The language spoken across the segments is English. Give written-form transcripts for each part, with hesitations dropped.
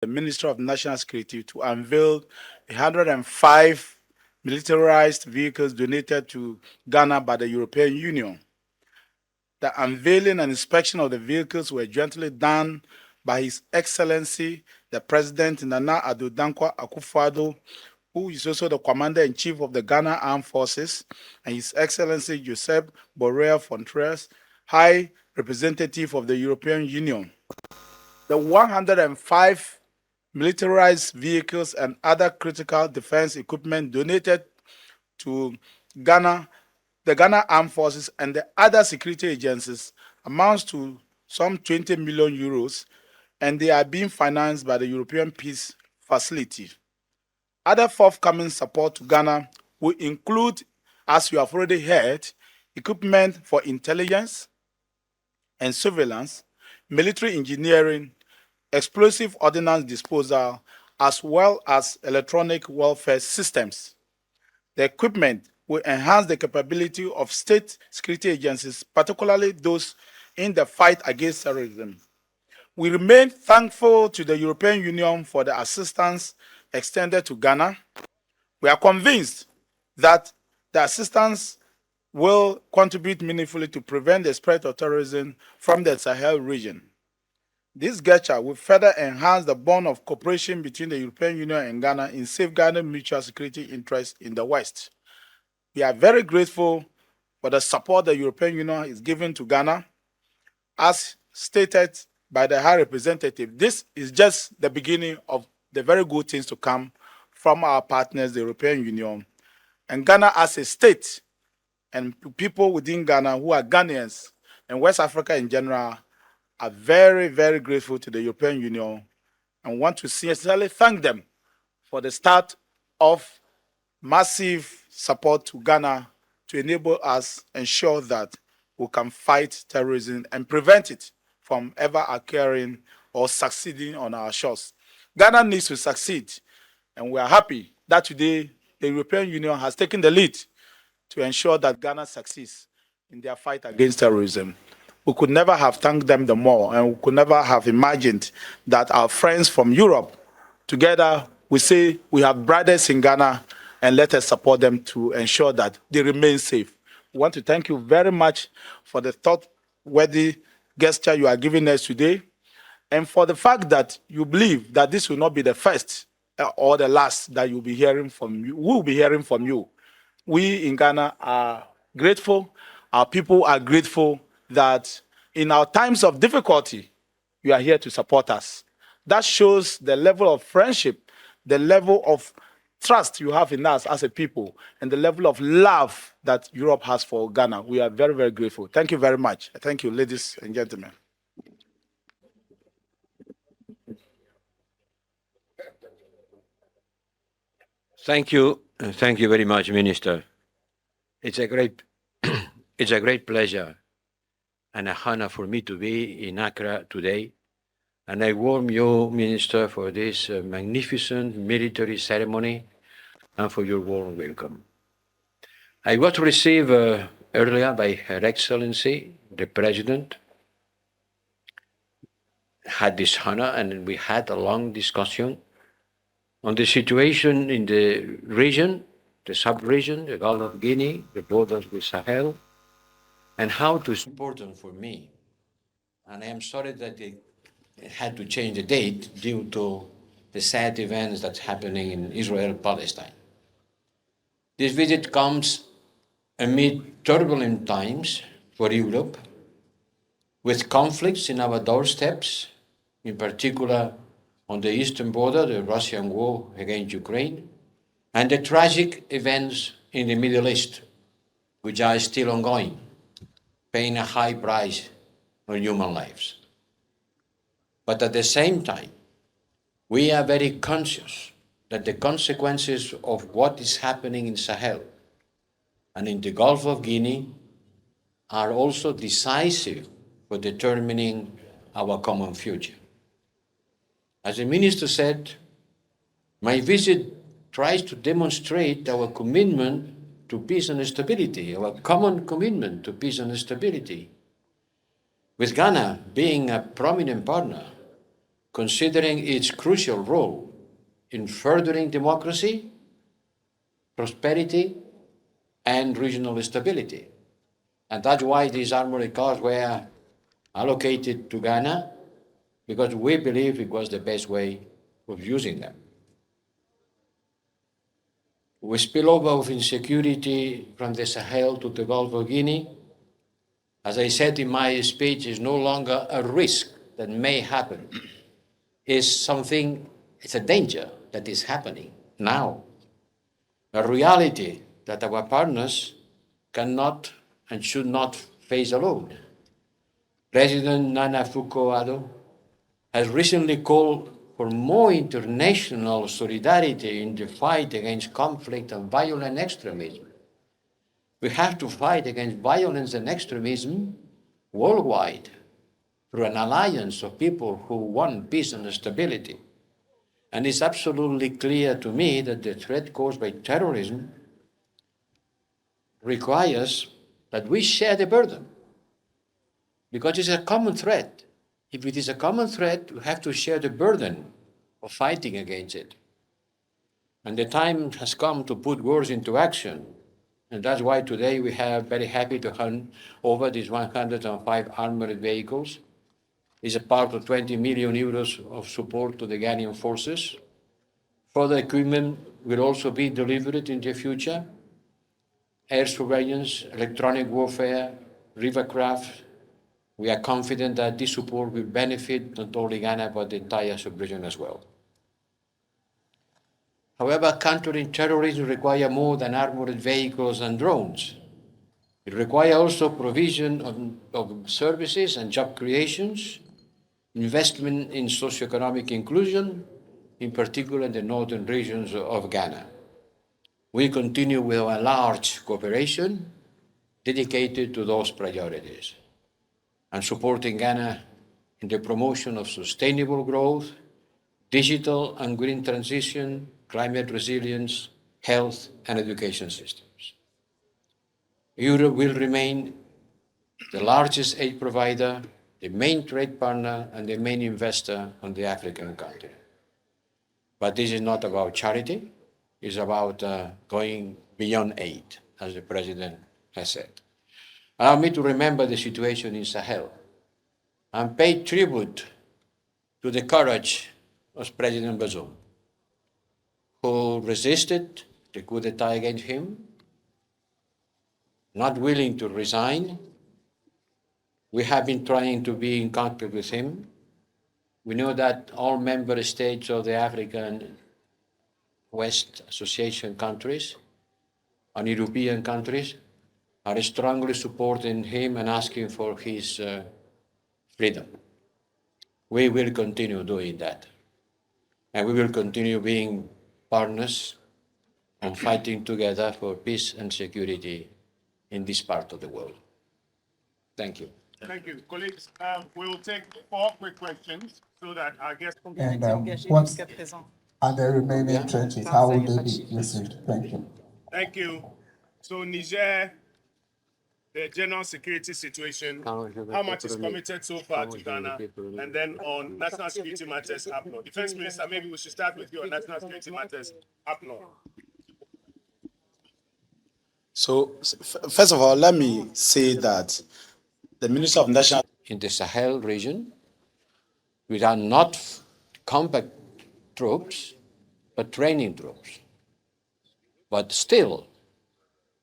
the Minister of National Security to unveil 105 militarized vehicles donated to Ghana by the European Union. The unveiling and inspection of the vehicles were jointly done by His Excellency, the President Nana Addo Dankwa Akufo-Addo, who is also the Commander-in-Chief of the Ghana Armed Forces, and His Excellency Josep Borrelle Fontelles, High Representative of the European Union. The 105 militarized vehicles and other critical defense equipment donated to Ghana, the Ghana Armed Forces, and the other security agencies amounts to some 20 million euros, and they are being financed by the European Peace Facility. Other forthcoming support to Ghana will include, as you have already heard, equipment for intelligence and surveillance, military engineering, explosive ordnance disposal, as well as electronic warfare systems. The equipment will enhance the capability of state security agencies, particularly those in the fight against terrorism. We remain thankful to the European Union for the assistance extended to Ghana. We are convinced that the assistance will contribute meaningfully to prevent the spread of terrorism from the Sahel region. This gesture will further enhance the bond of cooperation between the European Union and Ghana in safeguarding mutual security interests in the West. We are very grateful for the support the European Union is giving to Ghana. As stated by the High Representative, this is just the beginning of the very good things to come from our partners, the European Union. And Ghana as a state, and people within Ghana who are Ghanaians and West Africa in general, are very, very grateful to the European Union and want to sincerely thank them for the start of massive support to Ghana to enable us ensure that we can fight terrorism and prevent it from ever occurring or succeeding on our shores. Ghana needs to succeed, and we are happy that today the European Union has taken the lead to ensure that Ghana succeeds in their fight against terrorism. We could never have thanked them the more, and we could never have imagined that our friends from Europe, together, we say we have brothers in Ghana, and let us support them to ensure that they remain safe. We want to thank you very much for the thought-worthy gesture you are giving us today, and for the fact that you believe that this will not be the first or the last that you'll be hearing from you. We'll be hearing from you. We in Ghana are grateful. Our people are grateful that in our times of difficulty, you are here to support us. That shows the level of friendship, the level of trust you have in us as a people, and the level of love that Europe has for Ghana. We are very, very grateful. Thank you very much. Thank you, ladies and gentlemen. Thank you. Thank you very much, Minister. It's a great, it's a great pleasure and a honor for me to be in Accra today. And I warm you, Minister, for this magnificent military ceremony and for your warm welcome. I was received earlier by Her Excellency, the President, had this honor, and we had a long discussion on the situation in the region, the sub-region, the Gulf of Guinea, the borders with Sahel, and how it is important for me. And I am sorry that it had to change the date due to the sad events that's happening in Israel-Palestine. This visit comes amid turbulent times for Europe, with conflicts in our doorsteps, in particular on the eastern border, the Russian war against Ukraine, and the tragic events in the Middle East, which are still ongoing, paying a high price on human lives. But at the same time, we are very conscious that the consequences of what is happening in Sahel and in the Gulf of Guinea are also decisive for determining our common future. As the Minister said, my visit tries to demonstrate our commitment to peace and stability, our common commitment to peace and stability. With Ghana being a prominent partner, considering its crucial role in furthering democracy, prosperity, and regional stability. And that's why these armored cars were allocated to Ghana, because we believe it was the best way of using them. With spillover of insecurity from the Sahel to the Gulf of Guinea, as I said in my speech, is no longer a risk that may happen. It's a danger that is happening now. A reality that our partners cannot and should not face alone. President Nana Akufo-Addo has recently called for more international solidarity in the fight against conflict and violent extremism. We have to fight against violence and extremism worldwide through an alliance of people who want peace and stability. And it's absolutely clear to me that the threat caused by terrorism requires that we share the burden, because it's a common threat. If it is a common threat, we have to share the burden of fighting against it. And the time has come to put words into action. And that's why today we are very happy to hand over these 105 armored vehicles. It's a part of 20 million euros of support to the Ghanaian forces. Further equipment will also be delivered in the future. Air surveillance, electronic warfare, rivercraft. We are confident that this support will benefit not only Ghana, but the entire sub-region as well. However, countering terrorism requires more than armored vehicles and drones. It requires also provision of services and job creations, investment in socioeconomic inclusion, in particular in the northern regions of Ghana. We continue with our large cooperation dedicated to those priorities and supporting Ghana in the promotion of sustainable growth, digital and green transition, climate resilience, health and education systems. Europe will remain the largest aid provider, the main trade partner and the main investor on the African continent. But this is not about charity, it's about going beyond aid, as the President has said. Allow me to remember the situation in Sahel and pay tribute to the courage of President Bazoum, who resisted the coup d'etat against him, not willing to resign. We have been trying to be in contact with him. We know that all member states of the African West Association countries and European countries are strongly supporting him and asking for his freedom. We will continue doing that. And we will continue being partners and fighting together for peace and security in this part of the world. Thank you. Thank you. Colleagues, we will take 4 quick questions so that our guests can And what are the remaining trenches? How will they be received? Thank you. Thank you. So Niger, the general security situation, how much is committed so far to Ghana? And then on national security matters up north. Defense Minister, maybe we should start with you on national security matters up north. So, first of all, let me say that the Minister of National In the Sahel region, we are not combat troops, but training troops. But still,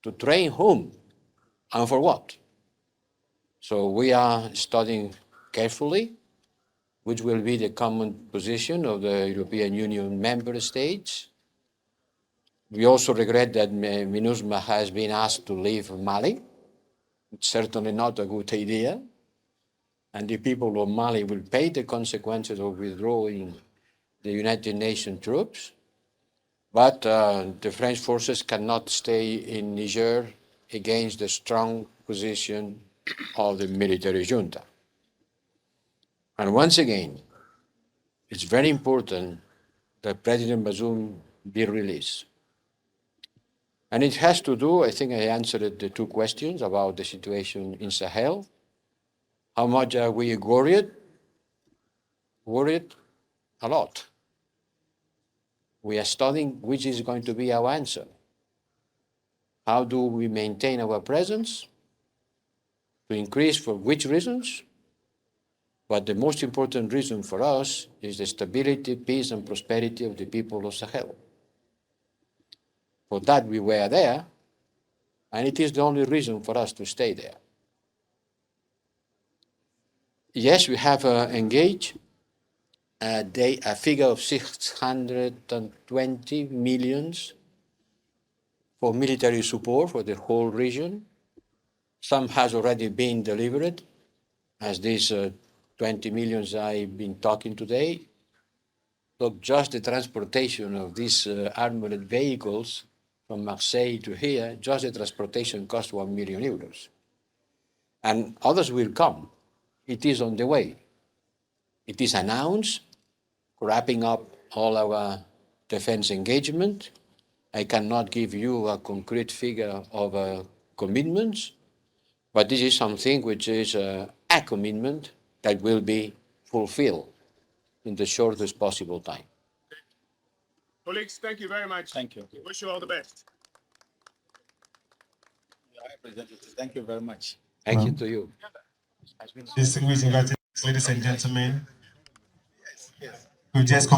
to train whom and for what? So we are studying carefully which will be the common position of the European Union member states. We also regret that MINUSMA has been asked to leave Mali. It's certainly not a good idea. And the people of Mali will pay the consequences of withdrawing the United Nations troops. But the French forces cannot stay in Niger against the strong position of the military junta. And once again, it's very important that President Bazoum be released. And it has to do, I think I answered the 2 questions about the situation in Sahel. How much are we worried? a lot. We are studying which is going to be our answer. How do we maintain our presence? To increase for which reasons? But the most important reason for us is the stability, peace, and prosperity of the people of Sahel. For that, we were there, and it is the only reason for us to stay there. Yes, we have engaged a figure of 620 million for military support for the whole region. Some has already been delivered, as these 20 million I've been talking today. Look, just the transportation of these armored vehicles from Marseille to here, just the transportation cost 1 million euros. And others will come. It is on the way. It is announced, wrapping up all our defense engagement. I cannot give you a concrete figure of commitments, but this is something which is a commitment that will be fulfilled in the shortest possible time. Colleagues, thank you very much. Thank you. Wish you all the best. Representative, thank you very much. Thank you to you. Distinguished invited ladies and gentlemen, we've just